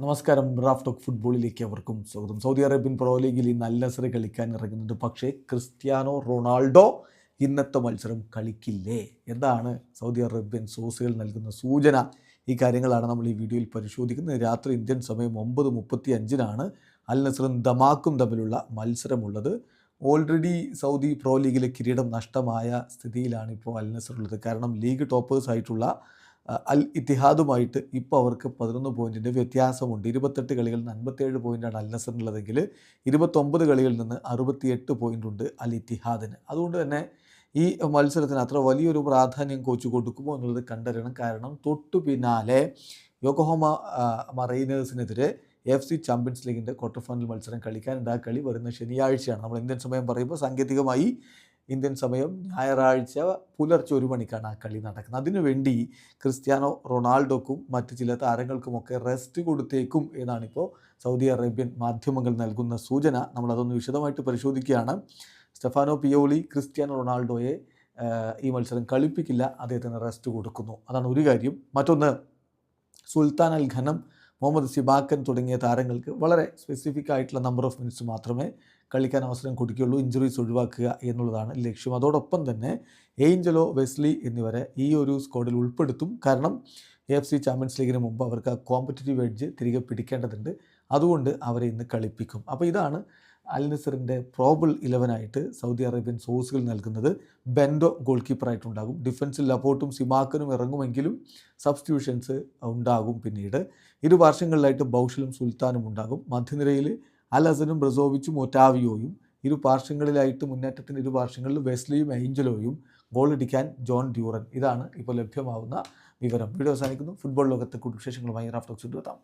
നമസ്കാരം. Raf talk ഫുട്ബോളിലേക്ക് അവർക്കും സ്വാഗതം. സൗദി അറേബ്യൻ പ്രോ ലീഗിൽ ഇന്ന് അൽ നസർ കളിക്കാൻ ഇറങ്ങുന്നുണ്ട്. പക്ഷേ ക്രിസ്ത്യാനോ റൊണാൾഡോ ഇന്നത്തെ മത്സരം കളിക്കില്ലേ? എന്താണ് സൗദി അറേബ്യൻ സോഴ്സുകൾ നൽകുന്ന സൂചന? ഈ കാര്യങ്ങളാണ് നമ്മൾ ഈ വീഡിയോയിൽ പരിശോധിക്കുന്നത്. രാത്രി ഇന്ത്യൻ സമയം 9:35 അൽ നസറും ദമാക്കും തമ്മിലുള്ള മത്സരമുള്ളത്. ഓൾറെഡി സൗദി പ്രോ ലീഗിലെ കിരീടം നഷ്ടമായ സ്ഥിതിയിലാണ് ഇപ്പോൾ അൽ നസർ ഉള്ളത്. കാരണം ലീഗ് ടോപ്പേഴ്സായിട്ടുള്ള അൽ ഇത്തിഹാദുമായിട്ട് ഇപ്പോൾ അവർക്ക് 11 പോയിൻറ്റിൻ്റെ വ്യത്യാസമുണ്ട്. 28 കളികളിൽ നിന്ന് 57 പോയിൻ്റാണ് അൽ നസറിനുള്ളതെങ്കിൽ 29 കളികളിൽ നിന്ന് 68 പോയിൻ്റുണ്ട് അൽ ഇത്തിഹാദിന്. അതുകൊണ്ട് തന്നെ ഈ മത്സരത്തിന് അത്ര വലിയൊരു പ്രാധാന്യം കോച്ച് കൊടുക്കുമോ എന്നുള്ളത് കണ്ടറിയണം. കാരണം തൊട്ടു പിന്നാലെ യോക്കോഹാമ മറൈനേഴ്സിനെതിരെ AFC ചാമ്പ്യൻസ് ലീഗിൻ്റെ ക്വാർട്ടർ ഫൈനൽ മത്സരം കളിക്കാനുണ്ട്. ആ കളി വരുന്ന ശനിയാഴ്ചയാണ്. നമ്മൾ ഇന്ത്യൻ സമയം പറയുമ്പോൾ സാങ്കേതികമായി ഇന്ത്യൻ സമയം ഞായറാഴ്ച പുലർച്ചെ 1 മണിക്കാണ് ആ കളി നടക്കുന്നത്. അതിനുവേണ്ടി ക്രിസ്ത്യാനോ റൊണാൾഡോക്കും മറ്റ് ചില താരങ്ങൾക്കുമൊക്കെ റെസ്റ്റ് കൊടുത്തേക്കും എന്നാണിപ്പോൾ സൗദി അറേബ്യൻ മാധ്യമങ്ങൾ നൽകുന്ന സൂചന. നമ്മളതൊന്ന് വിശദമായിട്ട് പരിശോധിക്കുകയാണ്. സ്റ്റെഫാനോ പിയോളി ക്രിസ്ത്യാനോ റൊണാൾഡോയെ ഈ മത്സരം കളിപ്പിക്കില്ല, അദ്ദേഹത്തിന് റെസ്റ്റ് കൊടുക്കുന്നു. അതാണ് ഒരു കാര്യം. മറ്റൊന്ന്, സുൽത്താൻ അൽ ഖനം, മുഹമ്മദ് സിബാക്കൻ തുടങ്ങിയ താരങ്ങൾക്ക് വളരെ സ്പെസിഫിക് ആയിട്ടുള്ള നമ്പർ ഓഫ് മിനിറ്റ്സ് മാത്രമേ കളിക്കാൻ അവസരം കൊടുക്കുകയുള്ളൂ. ഇഞ്ചുറീസ് ഒഴിവാക്കുക എന്നുള്ളതാണ് ലക്ഷ്യം. അതോടൊപ്പം തന്നെ ഏഞ്ചലോ, വെസ്ലി എന്നിവരെ ഈ ഒരു സ്ക്വാഡിൽ ഉൾപ്പെടുത്തും. കാരണം AFC ചാമ്പ്യൻസ് ലീഗിന് മുമ്പ് അവർക്ക് ആ കോമ്പറ്റിറ്റീവ് എഡ്ജ് തിരികെ പിടിക്കേണ്ടതുണ്ട്. അതുകൊണ്ട് അവരെ ഇന്ന് കളിപ്പിക്കും. അപ്പോൾ ഇതാണ് അൽ നസറിൻ്റെ പ്രോബിൾ 11 സൗദി അറേബ്യൻ സോഴ്സുകൾ നൽകുന്നത്. ബെൻഡോ ഗോൾ കീപ്പറായിട്ടുണ്ടാകും. ഡിഫൻസിൽ ലപ്പോർട്ടും സിമാക്കനും ഇറങ്ങുമെങ്കിലും സബ്സ്റ്റിറ്റ്യൂഷൻസ് ഉണ്ടാകും. പിന്നീട് ഇരു പാർശ്വങ്ങളിലായിട്ട് ബൗഷലും സുൽത്താനും ഉണ്ടാകും. മധ്യനിരയിൽ അൽ ഹസനും ബ്രസോവിച്ചും ഒറ്റാവിയോയും, ഇരു പാർശ്വങ്ങളിലായിട്ട് മുന്നേറ്റത്തിൻ്റെ ഇരു പാർശ്വങ്ങളിൽ വെസ്ലിയും ഏഞ്ചലോയും, ഗോളടിക്കാൻ ജോൺ ഡ്യൂറൻ. ഇതാണ് ഇപ്പോൾ ലഭ്യമാവുന്ന വിവരം. വീഡിയോ അവസാനിക്കുന്നു. ഫുട്ബോൾ ലോകത്തെ കൂടുതൽ വിശേഷങ്ങളുമായി റാഫ് ടോക്സ് എത്താം.